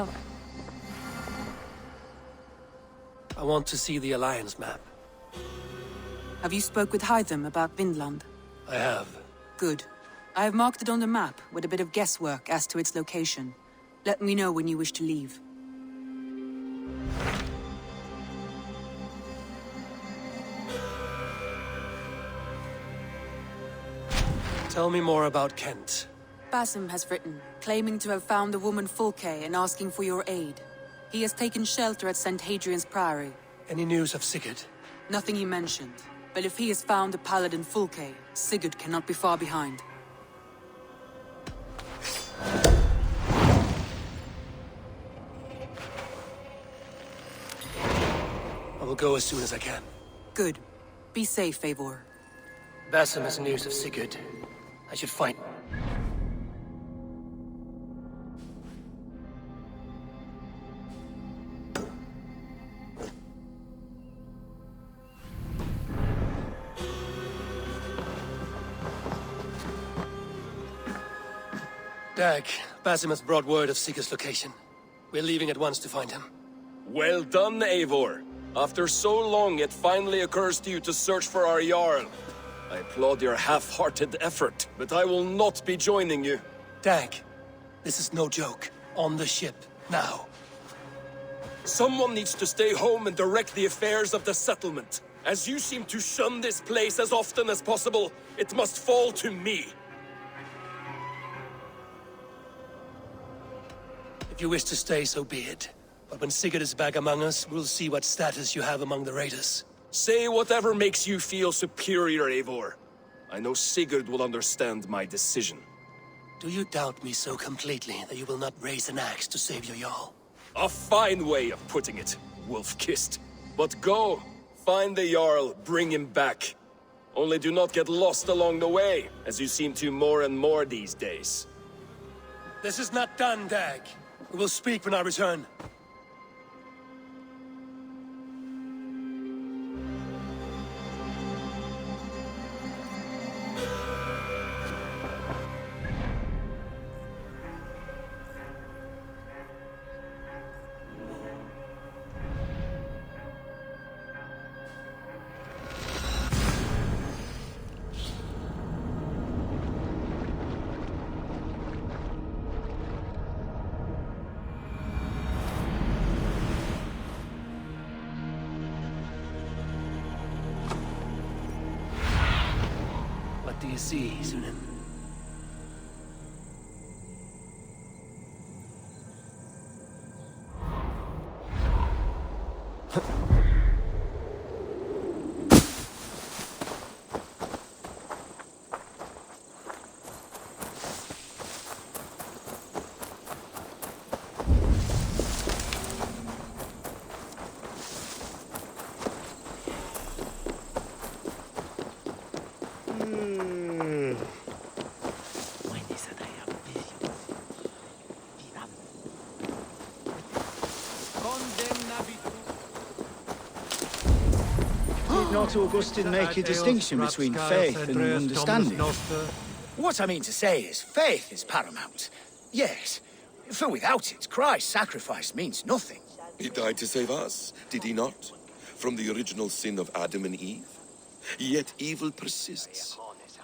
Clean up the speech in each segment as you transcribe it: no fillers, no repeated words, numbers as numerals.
So? I want to see the Alliance map. Have you spoke with Hytham about Vinland? I have. Good. I have marked it on the map, with a bit of guesswork as to its location. Let me know when you wish to leave. Tell me more about Kent. Basim has written, claiming to have found the woman Fulke and asking for your aid. He has taken shelter at St. Hadrian's Priory. Any news of Sigurd? Nothing he mentioned. But if he has found the paladin Fulke, Sigurd cannot be far behind. I will go as soon as I can. Good. Be safe, Eivor. Basim has news of Sigurd. I should find... Dag, Basim has brought word of Sigurd's location. We're leaving at once to find him. Well done, Eivor. After so long, it finally occurs to you to search for our Jarl. I applaud your half-hearted effort, but I will not be joining you. Dag, this is no joke. On the ship, now. Someone needs to stay home and direct the affairs of the settlement. As you seem to shun this place as often as possible, it must fall to me. If you wish to stay, so be it. But when Sigurd is back among us, we'll see what status you have among the raiders. Say whatever makes you feel superior, Eivor. I know Sigurd will understand my decision. Do you doubt me so completely that you will not raise an axe to save your Jarl? A fine way of putting it, wolf-kissed. But go, find the Jarl, bring him back. Only do not get lost along the way, as you seem to more and more these days. This is not done, Dag. We will speak when I return. What do you see, Sunan? Not Augustine make a distinction between faith and understanding? What I mean to say is, faith is paramount. Yes, for without it, Christ's sacrifice means nothing. He died to save us, did he not? From the original sin of Adam and Eve? Yet evil persists.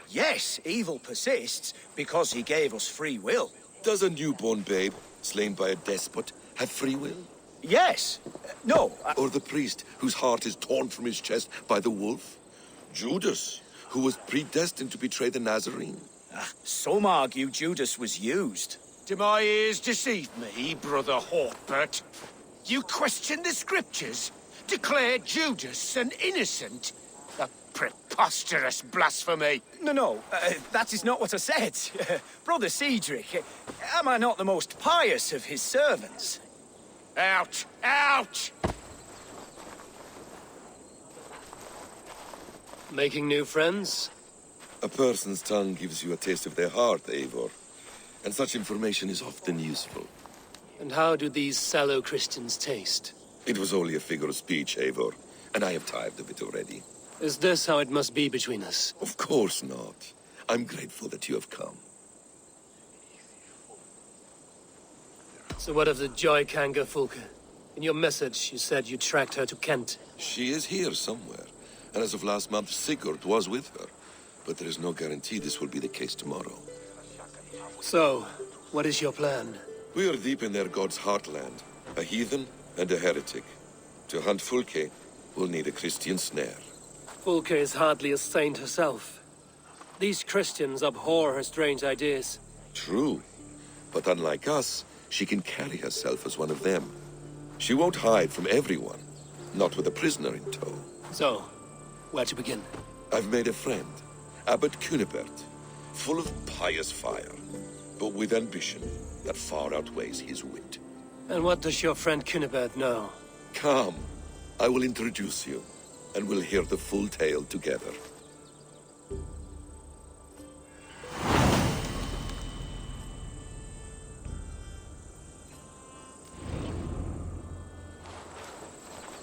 Yes, evil persists because he gave us free will. Does a newborn babe, slain by a despot, have free will? Yes. No. Or the priest whose heart is torn from his chest by the wolf? Judas, who was predestined to betray the Nazarene? Some argue Judas was used. Do my ears deceive me, Brother Hawkbert? You question the scriptures? Declare Judas an innocent? A preposterous blasphemy! No, that is not what I said. Brother Cedric, am I not the most pious of his servants? Out! Out! Making new friends? A person's tongue gives you a taste of their heart, Eivor. And such information is often useful. And how do these sallow Christians taste? It was only a figure of speech, Eivor, and I have tired of it already. Is this how it must be between us? Of course not. I'm grateful that you have come. So what of the Joy Kanga Fulke? In your message, you said you tracked her to Kent. She is here somewhere, and as of last month, Sigurd was with her. But there is no guarantee this will be the case tomorrow. So, what is your plan? We are deep in their god's heartland, a heathen and a heretic. To hunt Fulke, we'll need a Christian snare. Fulke is hardly a saint herself. These Christians abhor her strange ideas. True, but unlike us, she can carry herself as one of them. She won't hide from everyone, not with a prisoner in tow. So, where to begin? I've made a friend, Abbot Cynebert, full of pious fire, but with ambition that far outweighs his wit. And what does your friend Cynebert know? Come, I will introduce you, and we'll hear the full tale together.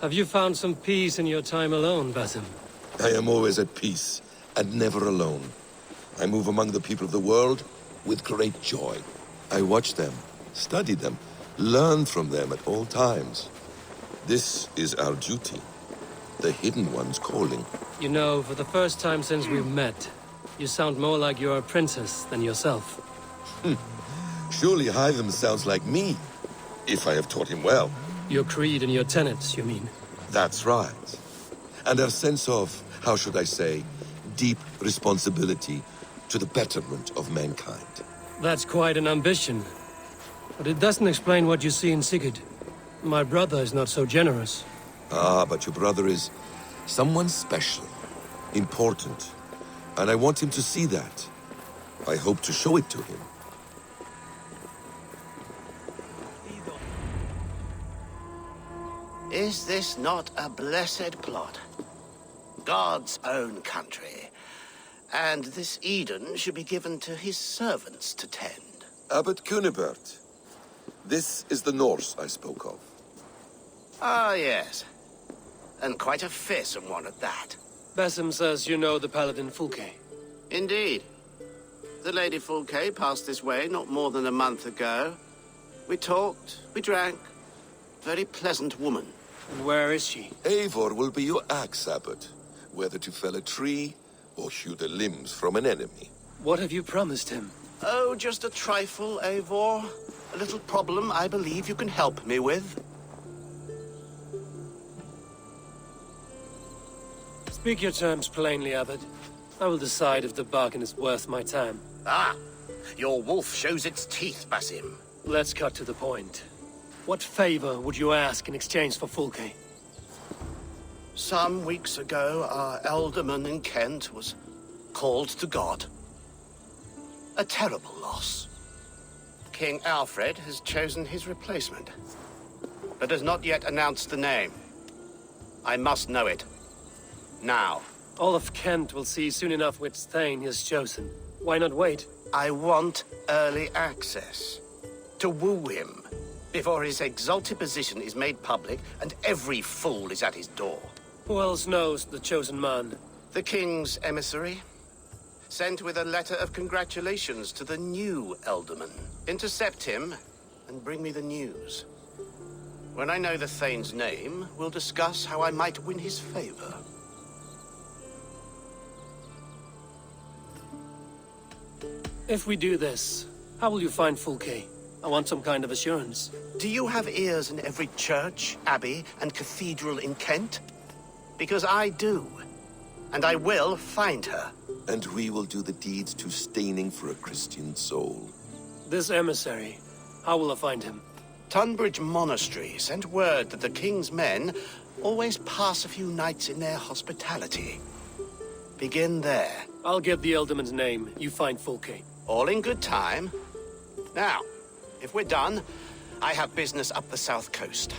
Have you found some peace in your time alone, Basim? I am always at peace, and never alone. I move among the people of the world with great joy. I watch them, study them, learn from them at all times. This is our duty, the Hidden One's calling. You know, for the first time since we've met, you sound more like you're a princess than yourself. Surely Hytham sounds like me, if I have taught him well. Your creed and your tenets, you mean? That's right. And our sense of, how should I say, deep responsibility to the betterment of mankind. That's quite an ambition. But it doesn't explain what you see in Sigurd. My brother is not so generous. Ah, but your brother is someone special, important. And I want him to see that. I hope to show it to him. Is this not a blessed plot? God's own country. And this Eden should be given to his servants to tend. Abbot Cynebert. This is the Norse I spoke of. Ah, yes. And quite a fearsome one at that. Basim says you know the paladin Fulke. Indeed. The Lady Fulke passed this way not more than a month ago. We talked, we drank. Very pleasant woman. And where is she? Eivor will be your axe, Abbot. Whether to fell a tree or hew the limbs from an enemy. What have you promised him? Oh, just a trifle, Eivor. A little problem I believe you can help me with. Speak your terms plainly, Abbot. I will decide if the bargain is worth my time. Ah, your wolf shows its teeth, Basim. Let's cut to the point. What favor would you ask in exchange for Fulke? Some weeks ago, our ealdorman in Kent was called to God. A terrible loss. King Alfred has chosen his replacement, but has not yet announced the name. I must know it. Now. All of Kent will see soon enough which Thane he has chosen. Why not wait? I want early access. To woo him, before his exalted position is made public and every fool is at his door. Who else knows the chosen man? The king's emissary, sent with a letter of congratulations to the new ealdorman. Intercept him and bring me the news. When I know the Thane's name, we'll discuss how I might win his favor. If we do this, how will you find Fulke? I want some kind of assurance. Do you have ears in every church, abbey, and cathedral in Kent? Because I do. And I will find her. And we will do the deeds too staining for a Christian soul. This emissary, how will I find him? Tunbridge Monastery sent word that the king's men always pass a few nights in their hospitality. Begin there. I'll get the ealdorman's name. You find Fulke. All in good time. Now, if we're done, I have business up the south coast.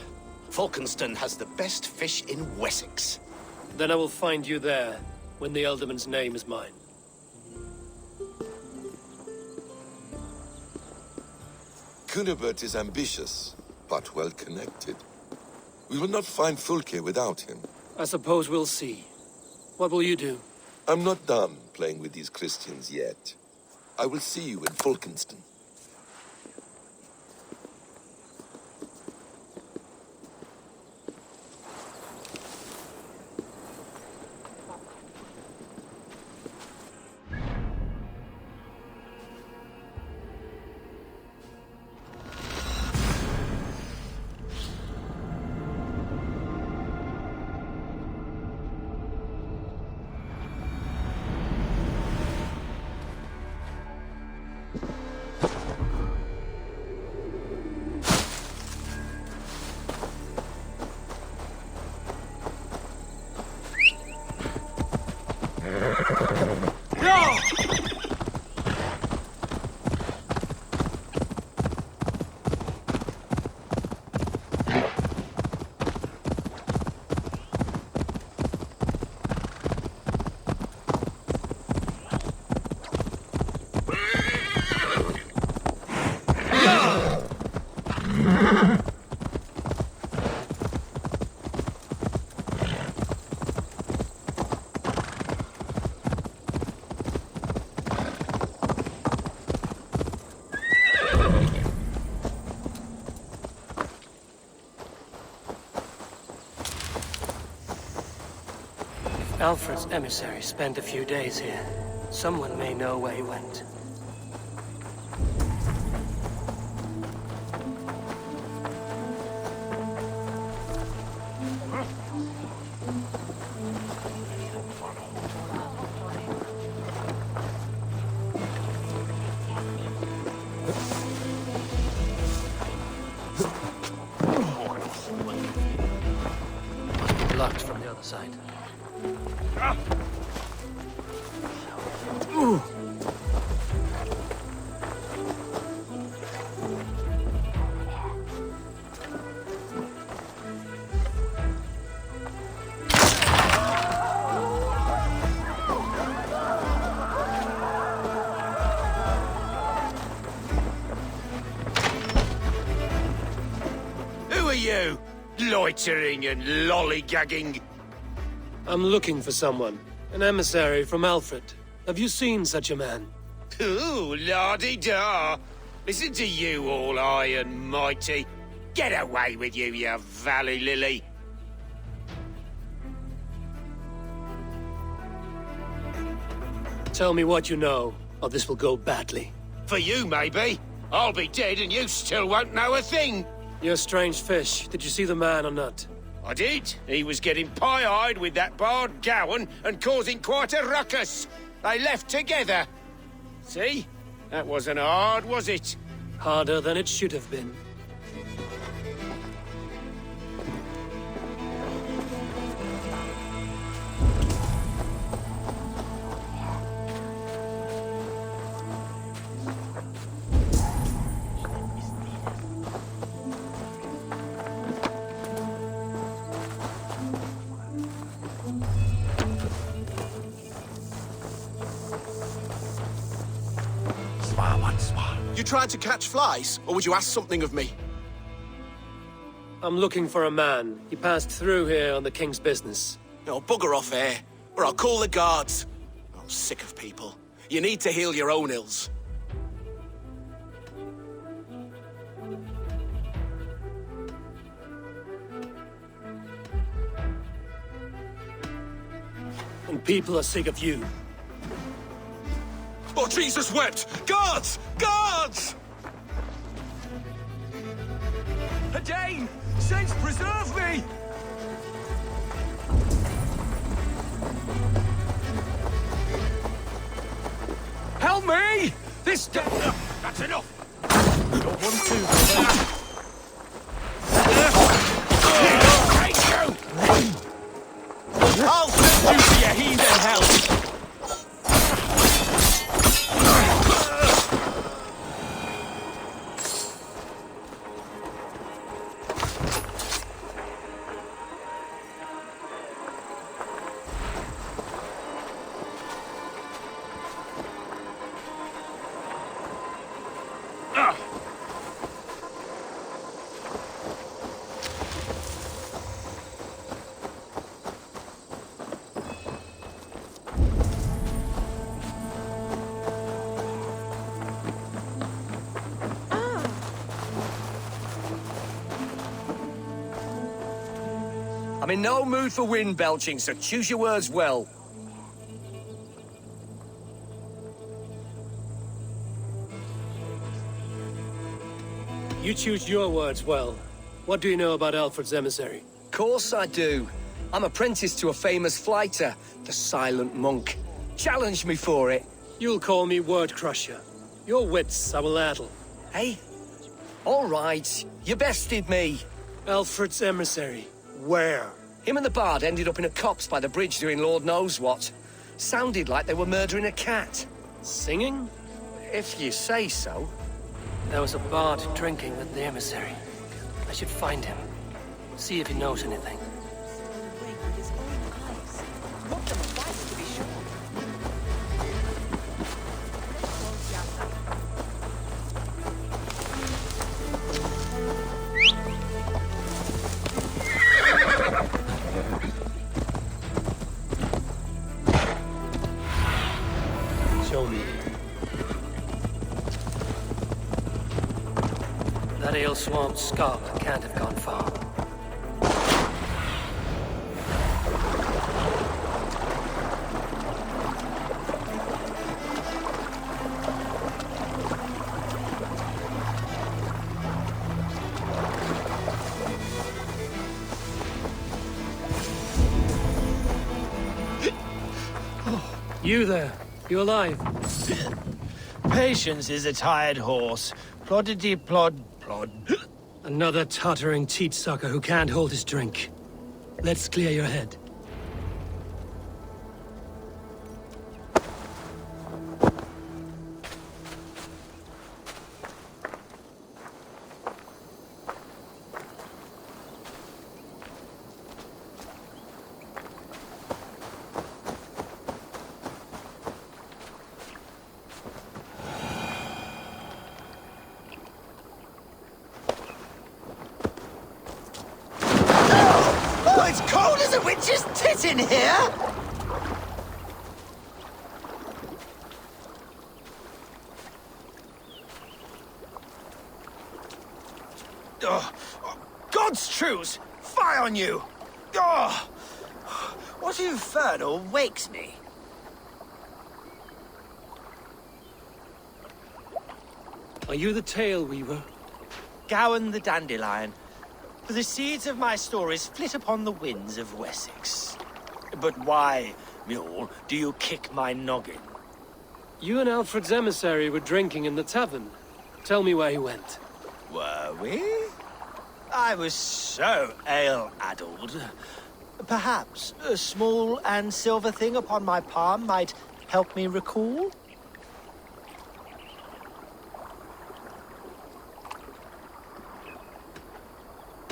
Falkenston has the best fish in Wessex. Then I will find you there, when the ealdorman's name is mine. Cynebert is ambitious, but well-connected. We will not find Fulke without him. I suppose we'll see. What will you do? I'm not done playing with these Christians yet. I will see you in Fulkenston. Alfred's emissary spent a few days here. Someone may know where he went. Must be blocked from the other side. Who are you? Loitering and lollygagging. I'm looking for someone. An emissary from Alfred. Have you seen such a man? Ooh, la-di-da. Listen to you, all high and mighty. Get away with you, you valley lily. Tell me what you know, or this will go badly. For you, maybe. I'll be dead and you still won't know a thing. You're a strange fish. Did you see the man or not? I did. He was getting pie-eyed with that Bard Gowan and causing quite a ruckus. They left together. See? That wasn't hard, was it? Harder than it should have been. You tried to catch flies, or would you ask something of me? I'm looking for a man. He passed through here on the king's business. No, bugger off here, or I'll call the guards. I'm sick of people. You need to heal your own ills. And people are sick of you. Oh, Jesus wept! Guards! Guards! Again! Saints preserve me! Help me! This... That's enough! Got one too, I'll send you to your heathen hell! I'm in no mood for wind belching, so choose your words well. You choose your words well. What do you know about Alfred's emissary? Course I do. I'm apprentice to a famous fighter, the Silent Monk. Challenge me for it. You'll call me Word Crusher. Your wits I will addle. Hey? All right, you bested me. Alfred's emissary. Where? Him and the bard ended up in a copse by the bridge doing Lord knows what. Sounded like they were murdering a cat. Singing? If you say so. There was a bard drinking with the emissary. I should find him. See if he knows anything. Show me. That ale-swamped scalp can't have gone far. You there. You alive? Patience is a tired horse. Ploddity plod plod. Another tottering teat sucker who can't hold his drink. Let's clear your head. Oh, it's cold as a witch's tit in here! Oh, God's truce! Fie on you! Oh, what infernal wakes me? Are you the Tale Weaver? Gowan the Dandelion. For the seeds of my stories flit upon the winds of Wessex. But why, mule, do you kick my noggin? You and Alfred's emissary were drinking in the tavern. Tell me where he went. Were we? I was so ale-addled. Perhaps a small and silver thing upon my palm might help me recall?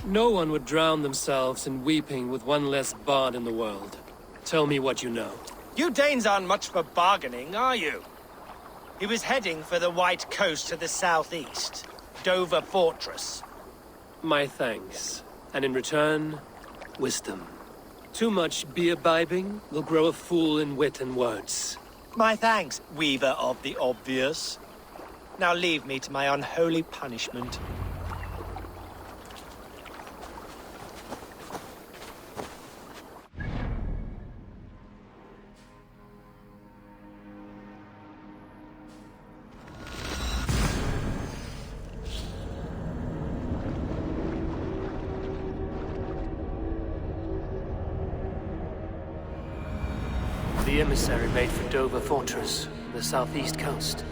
No one would drown themselves in weeping with one less bard in the world. Tell me what you know. You Danes aren't much for bargaining, are you? He was heading for the White Coast to the southeast. Dover Fortress. My thanks. And in return, wisdom. Too much beer-bibbing will grow a fool in wit and words. My thanks, Weaver of the Obvious. Now leave me to my unholy punishment. The emissary made for Dover Fortress, the southeast coast.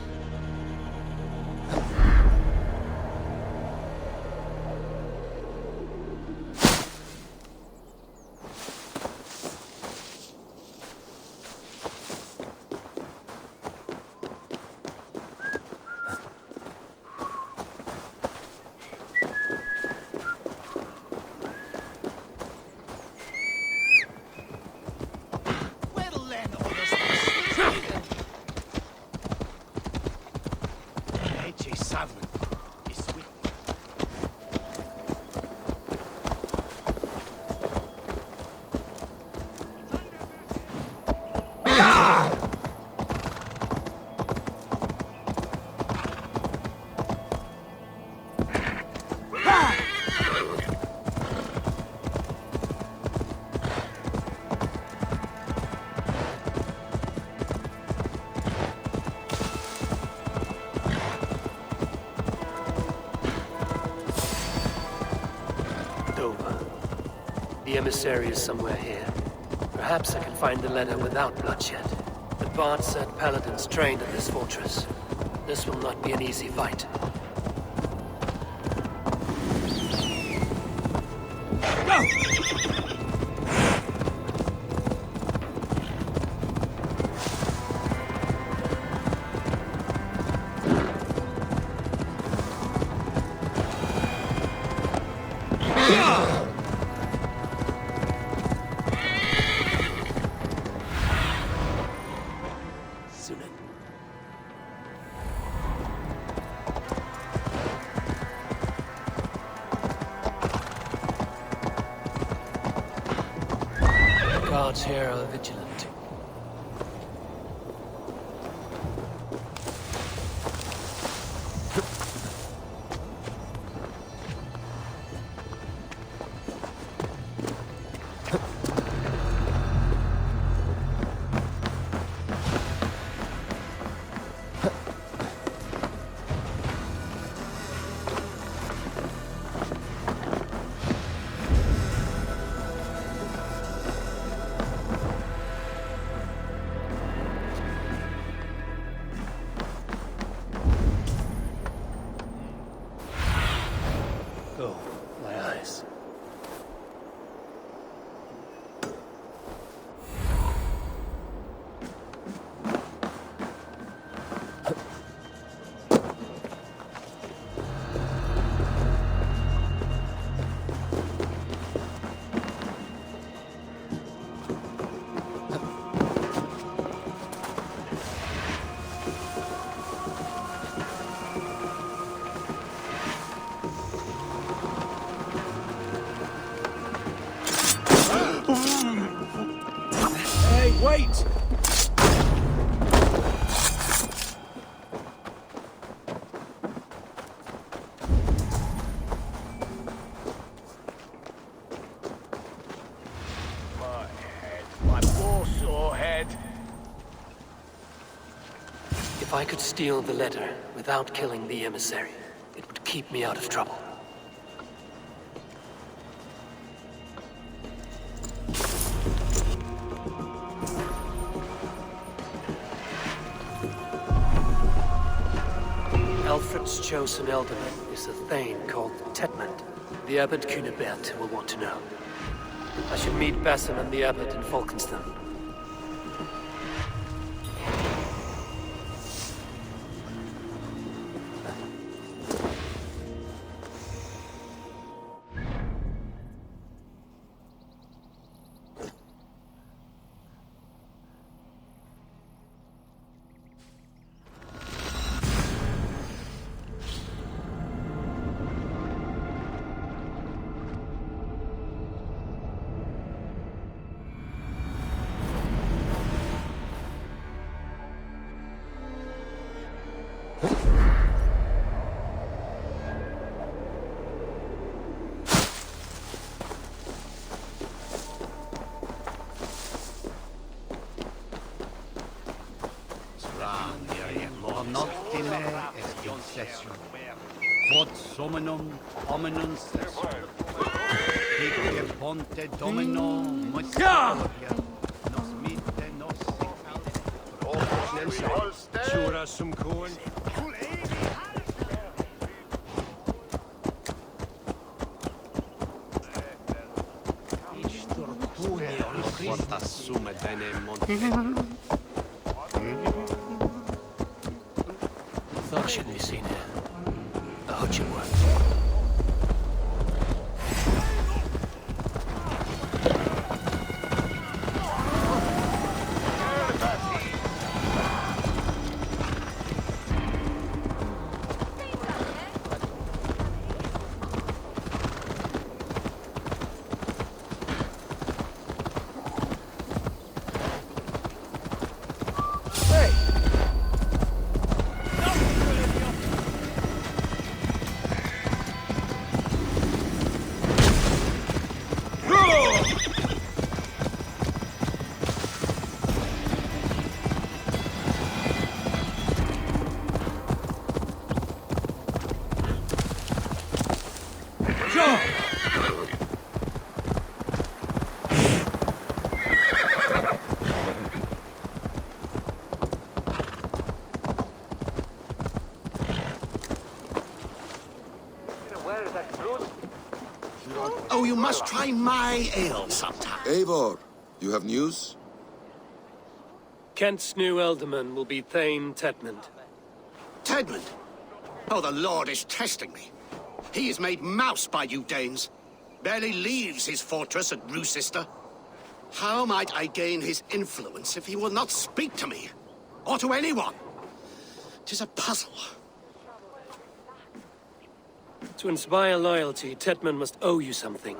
The emissary is somewhere here. Perhaps I can find the letter without bloodshed. The bard said paladins trained at this fortress. This will not be an easy fight. Guards here are vigilant. Wait! My poor sore head. If I could steal the letter without killing the emissary, it would keep me out of trouble. Alfred's chosen ealdorman is a thane called Tetmund. The Abbot Cynebert will want to know. I should meet Basim and the Abbot in Fulke. Quod summum hominum sessum. Hic ponte domino misericordia. Nos mite nos Sura sum corn. Quod assume bene monte. I shouldn't be seen here. I hope you work. Oh, you must try my ale sometime. Eivor, you have news? Kent's new ealdorman will be Thane Tetmund. Tedmund? Oh, the Lord is testing me. He is made mouse by you Danes. Barely leaves his fortress at Roosister. How might I gain his influence if he will not speak to me? Or to anyone? 'Tis a puzzle. To inspire loyalty, Tetmund must owe you something,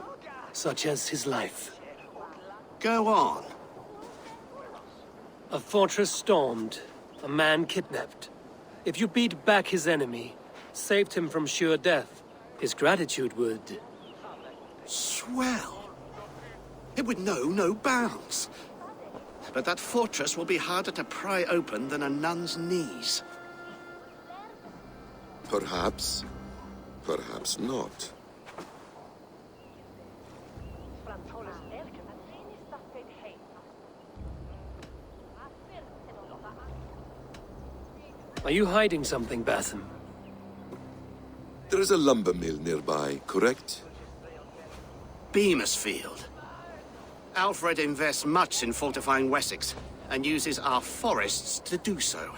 such as his life. Go on. A fortress stormed, a man kidnapped. If you beat back his enemy, saved him from sure death, his gratitude would... Swell. It would know no bounds. But that fortress will be harder to pry open than a nun's knees. Perhaps. Perhaps not. Are you hiding something, Basim? There is a lumber mill nearby, correct? Beamersfield. Alfred invests much in fortifying Wessex, and uses our forests to do so.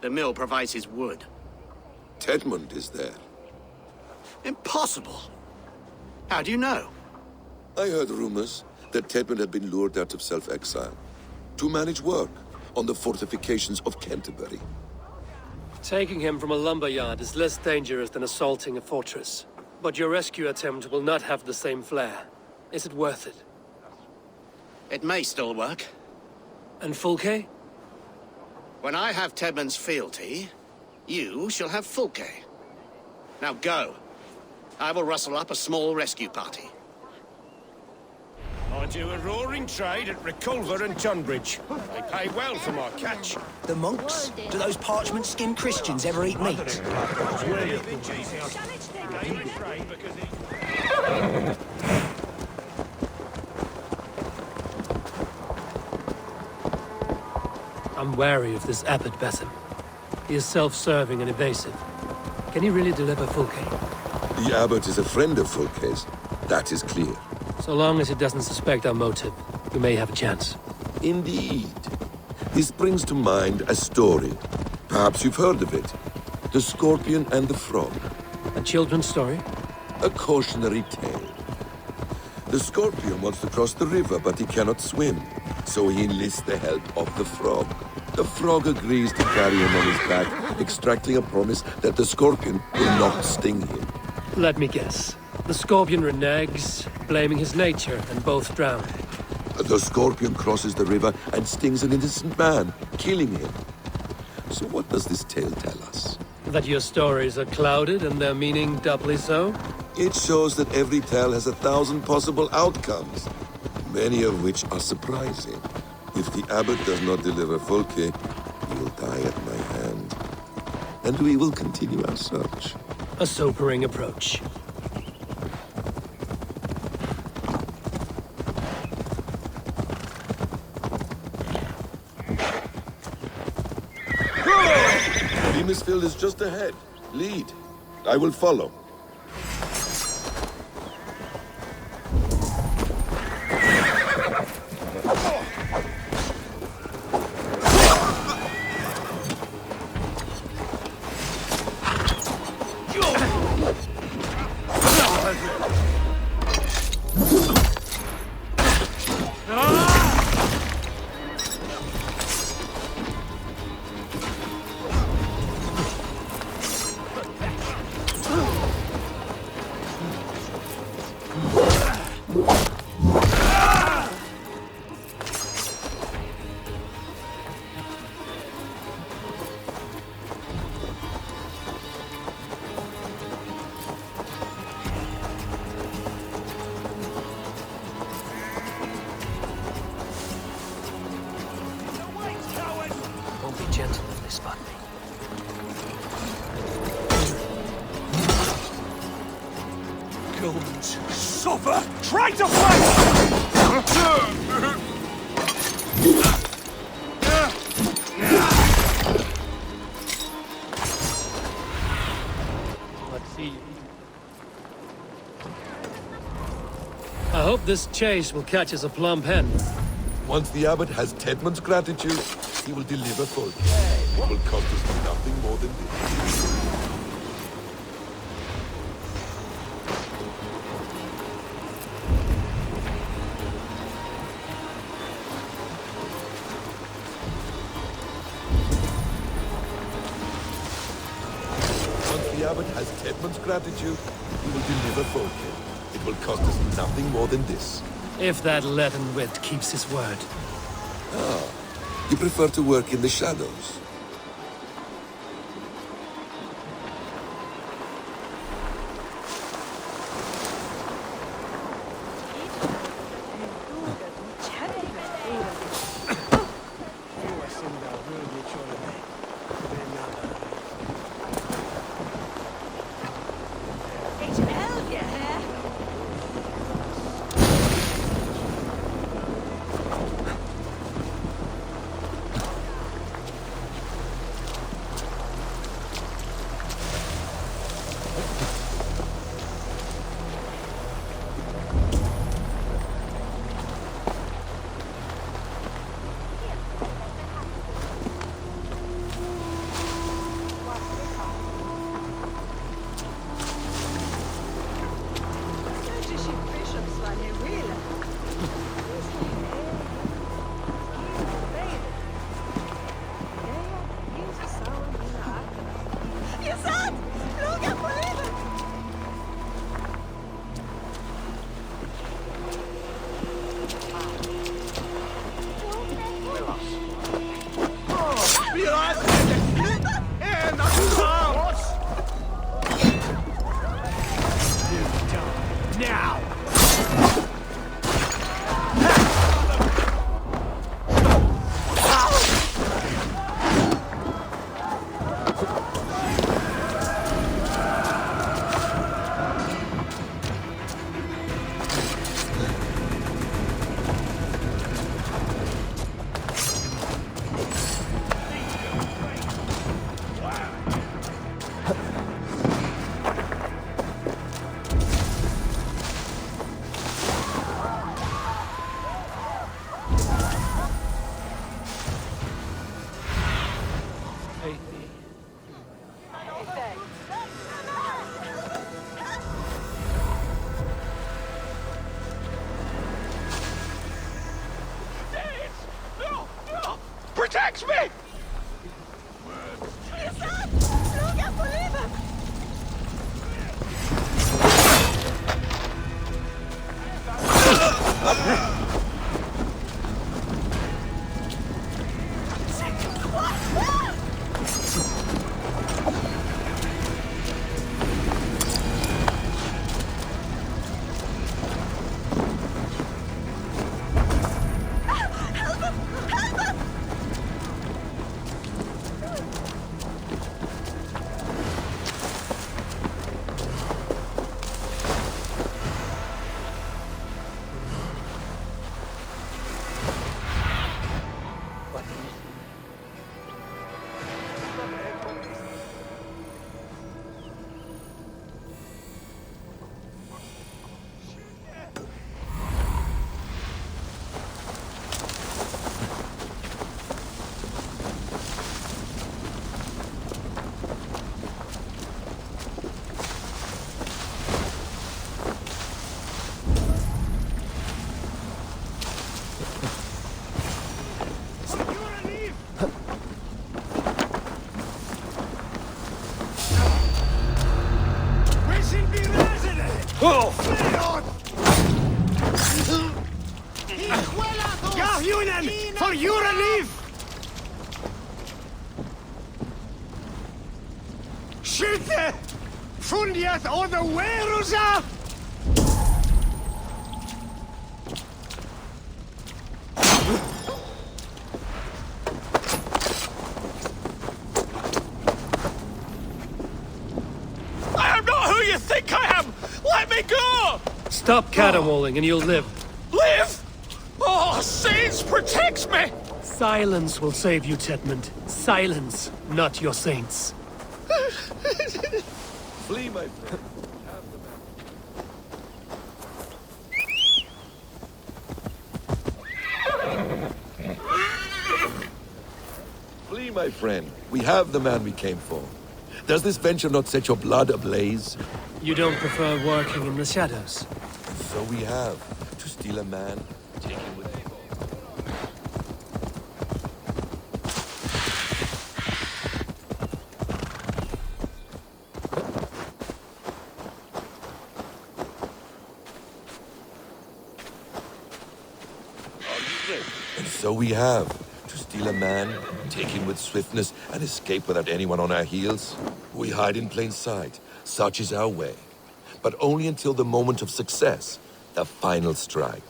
The mill provides his wood. Tetmund is there. Impossible! How do you know? I heard rumors that Tetmund had been lured out of self-exile to manage work on the fortifications of Canterbury. Taking him from a lumberyard is less dangerous than assaulting a fortress. But your rescue attempt will not have the same flair. Is it worth it? It may still work. And Fulke? When I have Tedman's fealty, you shall have Fulke. Now go. I will rustle up a small rescue party. I do a roaring trade at Reculver and Tunbridge. They pay well for my catch. The monks? Do those parchment-skinned Christians ever eat meat? I'm wary of this Abbot Basim. He is self-serving and evasive. Can he really deliver Fulke? The Abbot is a friend of Fulke's. That is clear. So long as he doesn't suspect our motive, we may have a chance. Indeed. This brings to mind a story. Perhaps you've heard of it. The Scorpion and the Frog. A children's story? A cautionary tale. The Scorpion wants to cross the river, but he cannot swim. So he enlists the help of the Frog. The Frog agrees to carry him on his back, extracting a promise that the Scorpion will not sting him. Let me guess. The Scorpion reneges, blaming his nature, and both drown. The Scorpion crosses the river and stings an innocent man, killing him. So what does this tale tell us? That your stories are clouded and their meaning doubly so? It shows that every tale has 1,000 possible outcomes, many of which are surprising. If the Abbot does not deliver Fulke, he will die at my hand. And we will continue our search. A sobering approach. Beamisfield is just ahead. Lead. I will follow. Gentle if they spot me. Goons, suffer! Try to fight! Let's see. I hope this chase will catch us a plump hen. Once the Abbot has Tedman's gratitude, he will deliver Fulke. It will cost us nothing more than this. Once the Abbot has Tedman's gratitude, he will deliver Fulke. It will cost us nothing more than this. If that leaden wit keeps his word. Ah, you prefer to work in the shadows? Catch me! For your relief! Skytte! Fundiet on the Werusa! I am not who you think I am! Let me go! Stop caterwauling and you'll live. Live? Oh, Saints protects me! Silence will save you, Tedmund. Silence, not your saints. Flee, my friend. Flee, my friend. We have the man we came for. Does this venture not set your blood ablaze? You don't prefer working in the shadows? So we have. To steal a man, take him with Eivor. And so we have. To steal a man, take him with swiftness, and escape without anyone on our heels. We hide in plain sight. Such is our way. But only until the moment of success, the final strike.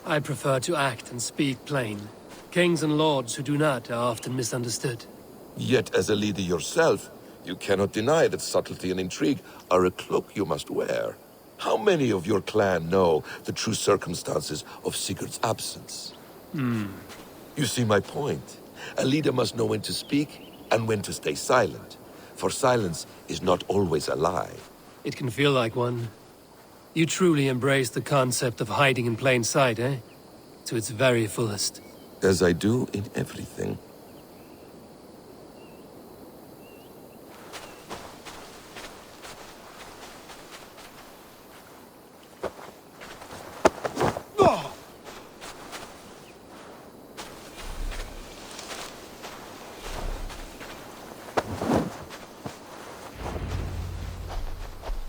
I prefer to act and speak plain. Kings and lords who do not are often misunderstood. Yet, as a leader yourself, you cannot deny that subtlety and intrigue are a cloak you must wear. How many of your clan know the true circumstances of Sigurd's absence? You see my point. A leader must know when to speak and when to stay silent. For silence is not always a lie. It can feel like one. You truly embrace the concept of hiding in plain sight, eh? To its very fullest. As I do in everything.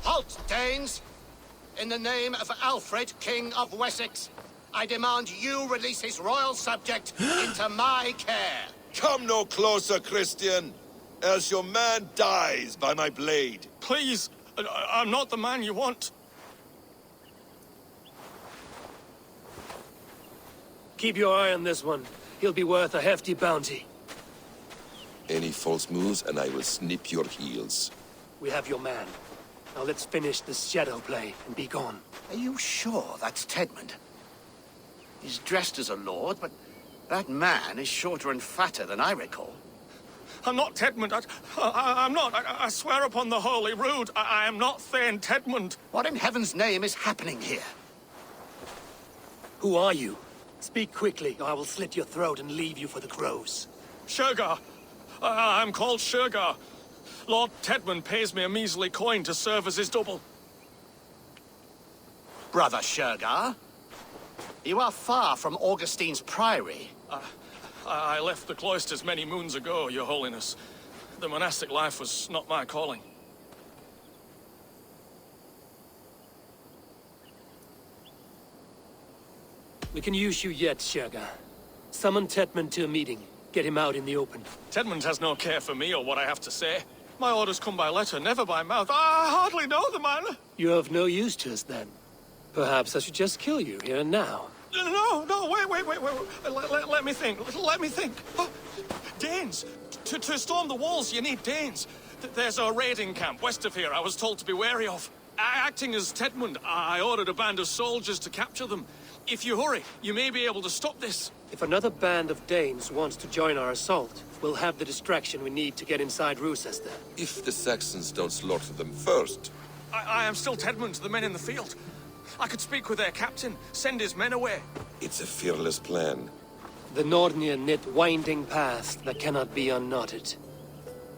Halt, Danes! In the name of Alfred, King of Wessex, I demand you release his royal subject into my care. Come no closer, Christian, else your man dies by my blade. Please, I'm not the man you want. Keep your eye on this one. He'll be worth a hefty bounty. Any false moves and I will snip your heels. We have your man. Now let's finish this shadow play and be gone. Are you sure that's Tedmund? He's dressed as a lord, but that man is shorter and fatter than I recall. I'm not Tedmund. I'm not. I swear upon the Holy Rood, I am not Thane Tedmund. What in heaven's name is happening here? Who are you? Speak quickly, or I will slit your throat and leave you for the crows. Shergar. I'm called Shergar. Lord Tedmund pays me a measly coin to serve as his double. Brother Shergar, you are far from Augustine's priory. I left the cloisters many moons ago, Your Holiness. The monastic life was not my calling. We can use you yet, Shergar. Summon Tetmund to a meeting. Get him out in the open. Tedmund has no care for me or what I have to say. My orders come by letter, never by mouth. I hardly know the man. You're of no use to us, then. Perhaps I should just kill you here and now. No, wait. Let me think. Oh, Danes. To storm the walls, you need Danes. There's a raiding camp west of here I was told to be wary of. Acting as Tedmund, I ordered a band of soldiers to capture them. If you hurry, you may be able to stop this. If another band of Danes wants to join our assault, we'll have the distraction we need to get inside Rochester. If the Saxons don't slaughter them first. I am still Tedmund to the men in the field. I could speak with their captain, send his men away. It's a fearless plan. The Nordnir knit winding paths that cannot be unknotted.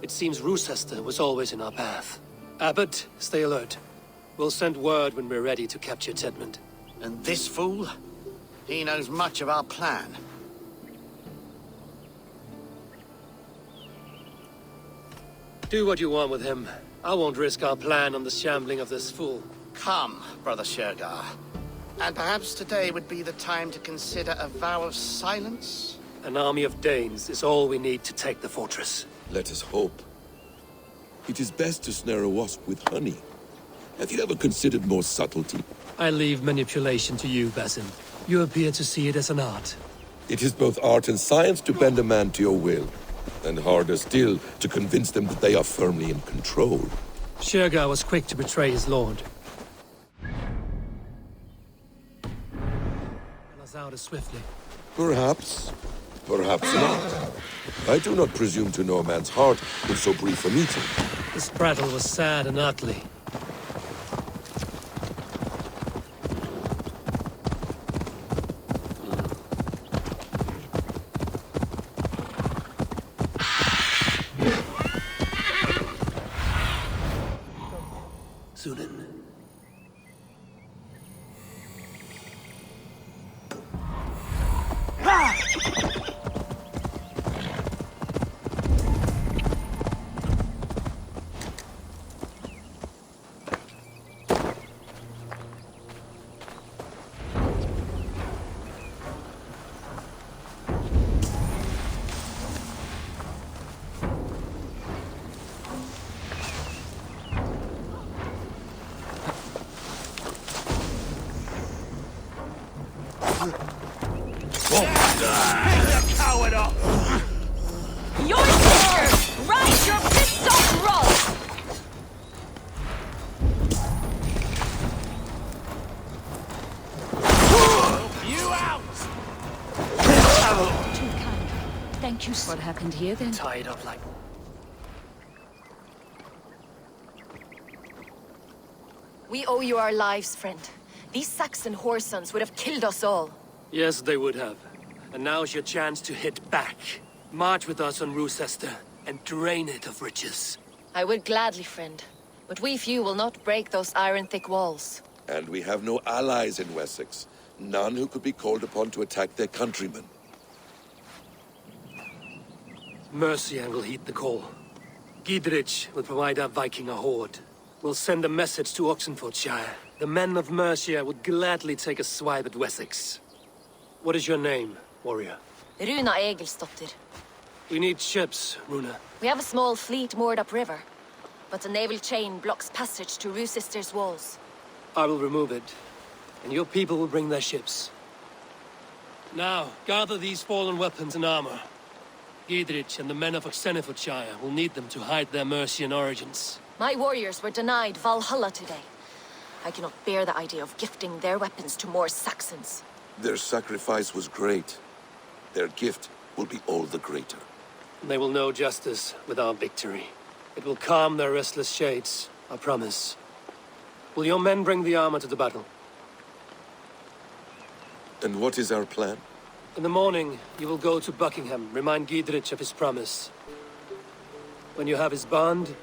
It seems Rochester was always in our path. Abbot, stay alert. We'll send word when we're ready to capture Tedmund. And this fool? He knows much of our plan. Do what you want with him. I won't risk our plan on the shambling of this fool. Come, Brother Shergar. And perhaps today would be the time to consider a vow of silence? An army of Danes is all we need to take the fortress. Let us hope. It is best to snare a wasp with honey. Have you ever considered more subtlety? I leave manipulation to you, Basim. You appear to see it as an art. It is both art and science to bend a man to your will, and harder still to convince them that they are firmly in control. Shergar was quick to betray his lord. Get us out as swiftly. Perhaps. Perhaps not. I do not presume to know a man's heart in so brief a meeting. This battle was sad and ugly. What happened here then? Tied up like... We owe you our lives, friend. These Saxon whoresons would have killed us all. Yes, they would have. And now's your chance to hit back. March with us on Rochester and drain it of riches. I would gladly, friend. But we few will not break those iron-thick walls. And we have no allies in Wessex. None who could be called upon to attack their countrymen. Mercia will heed the call. Gidrich will provide our Viking a horde. We'll send a message to Oxenfordshire. The men of Mercia would gladly take a swipe at Wessex. What is your name, warrior? Runa Egilsdotter. We need ships, Runa. We have a small fleet moored upriver, but a naval chain blocks passage to Rochester's walls. I will remove it, and your people will bring their ships. Now, gather these fallen weapons and armor. Gidrich and the men of Oxenfordshire will need them to hide their Mercian origins. My warriors were denied Valhalla today. I cannot bear the idea of gifting their weapons to more Saxons. Their sacrifice was great. Their gift will be all the greater. They will know justice with our victory. It will calm their restless shades, I promise. Will your men bring the armor to the battle? And what is our plan? In the morning, you will go to Buckingham, remind Gidrich of his promise. When you have his bond,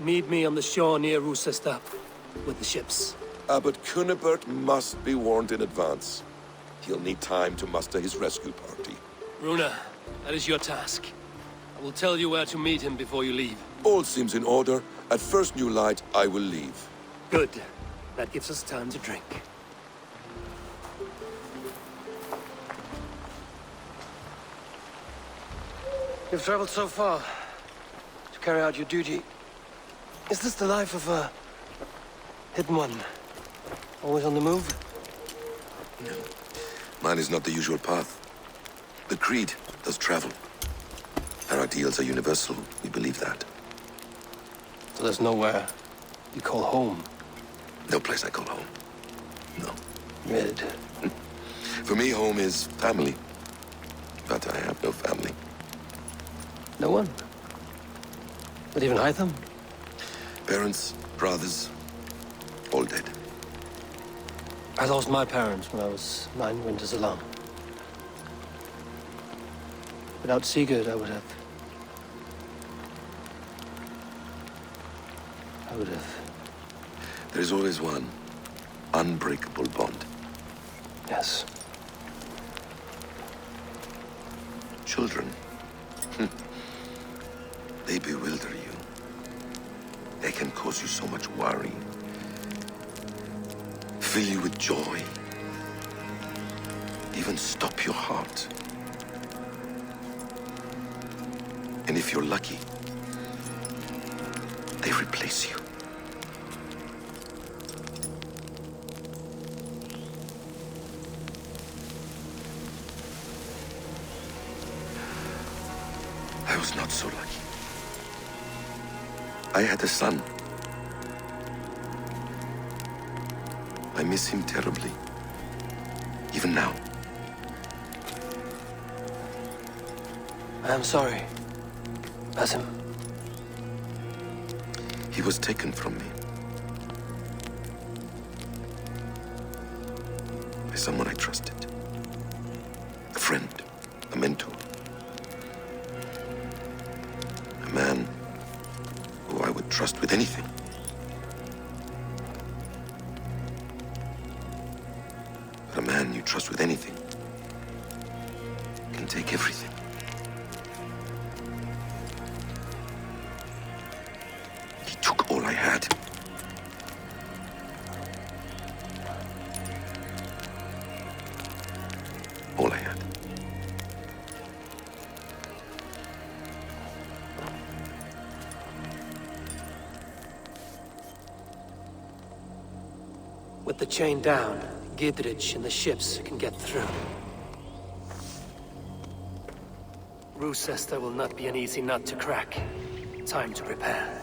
meet me on the shore near Rochester with the ships. Abbot Cynebert must be warned in advance. He'll need time to muster his rescue party. Runa, That is your task. I will tell you where to meet him before you leave. All seems in order. At first new light, I will leave. Good. That gives us time to drink. You've traveled so far to carry out your duty. Is this the life of a hidden one? Always on the move? No. Mine is not the usual path. The Creed does travel. Our ideals are universal. We believe that. So there's nowhere you call home? No place I call home. No. Good. For me, home is family. But I have no family. No one? Not even Hytham? Parents, brothers, all dead. I lost my parents when I was 9 winters alone. Without Sigurd, I would have... There is always one unbreakable bond. Yes. Children. They bewilder you. They can cause you so much worry. Fill you with joy. Even stop your heart. And if you're lucky, they replace you. I was not so lucky. I had a son. I miss him terribly. Even now. I am sorry, Basim. He was taken from me. By someone I trusted. A friend, a mentor. A man who I would trust with anything. But a man you trust with anything can take everything. He took all I had. All I had. With the chain down, Gidrich and the ships can get through. Roosester will not be an easy nut to crack. Time to prepare.